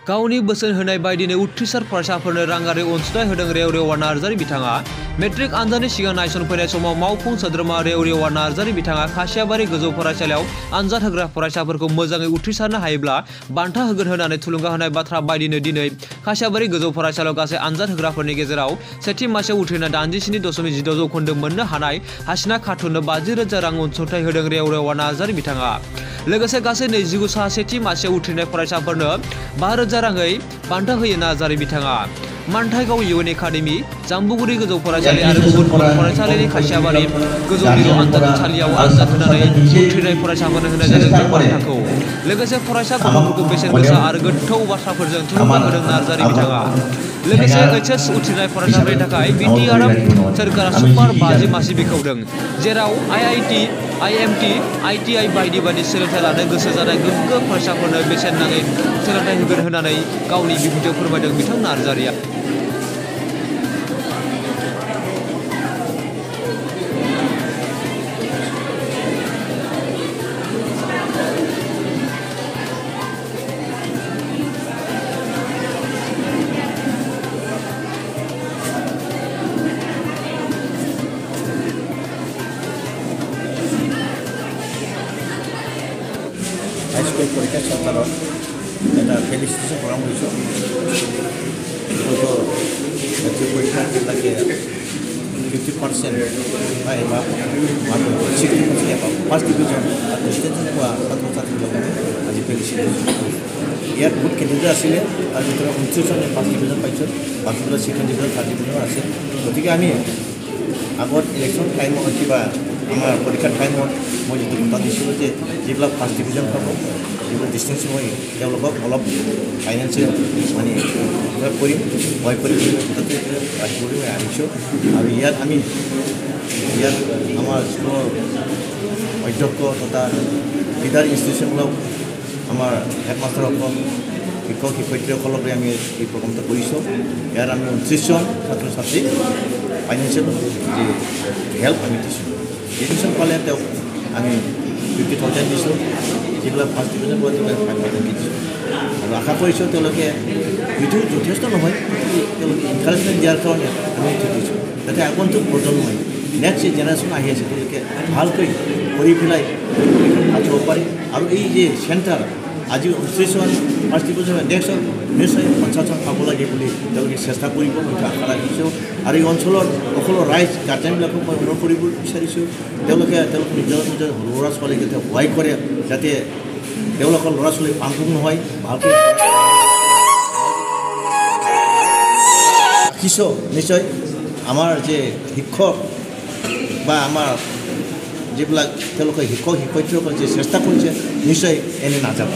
गावनि बोसोन होनाय बायदिनो उथ्रिसार फरायसाफोरनो राङारि अनसुंथाइ होदों रेवरेवा नार्जारि बिथाङा। मेट्रिक आनजादनि सिगां नायसनफैनाय समाव मावफुं सोद्रोमा रेवरेवा नार्जारि बिथाङा खासियाबारि गोजौ फरायसालियाव आनजाद होग्रा फरायसाफोरखौ मोजाङै उथ्रिसारनो हायोब्ला बान्था होगोन होननानै थुलुंगा होनाय बाथ्रा बायदिनो दिनै खासियाबारि गोजौ फरायसालियाव गासै आनजाद होग्राफोरनि गेजेराव सेथि मासिआव उथ्रिना 87.6% मोननो हानाय हासिना खाथुननो 50,000 रां अनसुंथाइ होदों रेवरेवा नार्जारि बिथाङा। लोगोसे गासै 29 सा सेथि मासिआव उथ्रिनाय फरायसाफोरनो 5,000 राङै बान्था होयो नार्जारि बिथाङा। मानथाइगाव इउएन एकाडेमि, जाम्बुगुरि गोजौ फरायसालि आरो गुबुन गुबुन फरायसालिनि खासियाबारि गोजौ मिरु आनजादसालियाव आनजाद होनानै उथ्रिनाय फरायसाफोरनो होनाय जादों बे बान्थाखौ। लोगोसे फरायसा गथ'फोरखौ बेसेन गोसा आरो गोथौ बाथ्राफोरजों थुलुंगा होदों नार्जारि बिथाङा। लोगोसे एचएस उथ्रिनाय फरायसाफोरनि थाखाय बिटिआरएफ सोरखारा सुपार 50 मासि बेखेवदों, जेराव आईआईटी, आईएमटी, आईटीआई बायदि बायदि सोलोंथाइ लानो गोसो जानाय गोग्गो फरायसाफोरनो बेसेन नाङै सोलोंथाइ होगोन होननानै गावनि बिबुंथियाव फोरमायदों बिथां नार्जारिया। হাইস্কুল পরীক্ষা সরকারত এটা ফেলিসিটেশন প্রোগ্রাম হয়েছে মেট্রিক পরীক্ষা যেগুলোকে 50% বা 60% এবার ফার্স্ট ডিভিজন আর ডিস্টেন্সন পোৱা ছাত্ৰ ছাত্ৰীসকলে আজি ফেলিসিটেশন ইয়াত বহুত কেন্দ্ৰীয় আছিলে, তাৰ ভিতৰত 29 ফাৰ্ষ্ট ডিভিজন পাইছোঁ, বাকীবিলাক ছেকেণ্ড ডিভিজন থাৰ্ড ডিভিজন আছে। গতিকে আমি আগত ইলেকশ্যন টাইমত কিবা আমাৰ পৰীক্ষাৰ টাইমত মই যিটো কথা দিছিলোঁ যে যিবিলাক ফাৰ্ষ্ট ডিভিজন পাব, যিবিলাক ডিষ্টিংশ্যন হয় তেওঁলোকক অলপ ফাইনেন্সিয়েল মানে কৰিম, সহায় কৰিম কথাটো ৰাখিবলৈ মই আহিছোঁ। আৰু ইয়াত আমাৰ স্কুলৰ অধ্যক্ষ তথা লিডাৰ ইনষ্টিটিউশ্যনবিলাক আমাৰ হেডমাষ্টাৰসকল, শিক্ষক শিক্ষয়িত্ৰীসকলকে আমি এই প্ৰগ্ৰামটো কৰিছোঁ। ইয়াত আমি 29জন ছাত্ৰ ছাত্ৰী ফাইনেন্সিয়েল যে হেল্প আমি দিছোঁ। এডমিশ্যন পালে তেওঁক আমি 50,000 দিছোঁ, যিবিলাক ফাৰ্ষ্ট ডিভিজন পোৱা তেওঁলোকে 5,000 দিছোঁ। আৰু আশা কৰিছোঁ তেওঁলোকে হয়তো যথেষ্ট নহয়, তেওঁলোকে এনকাৰেজমেণ্ট দিয়াৰ কাৰণে আমি এইটো দিছোঁ, যাতে আগন্তুক প্ৰজন্মই নেক্সট জেনেৰেশ্যন আহি আছে তেওঁলোকে ভালকৈ কৰি পেলাই ভাল হ'ব পাৰে। আৰু এই যে চেণ্টাৰ আজি 29জন ফাৰ্ষ্ট ডিভিজন নেক্সট নিশ্চয় 50জন পাব লাগে বুলি তেওঁলোকে চেষ্টা কৰিব, মই আশা ৰাখিছোঁ। আৰু এই অঞ্চলৰ সকলো ৰাইজ গাৰ্জেনবিলাকক মই অনুৰোধ কৰিব বিচাৰিছোঁ, তেওঁলোকে নিজৰ নিজৰ ল'ৰা ছোৱালীক যাতে সহায় কৰে, যাতে তেওঁলোকৰ ল'ৰা ছোৱালী পাংপুং নহয়, ভালকৈ ৰাখিছোঁ। নিশ্চয় আমাৰ যে শিক্ষক বা আমাৰ যিবিলাক তেওঁলোকে শিক্ষক শিক্ষয়িত্ৰীসকলে যে চেষ্টা কৰিছে নিশ্চয় এনে নাযাব।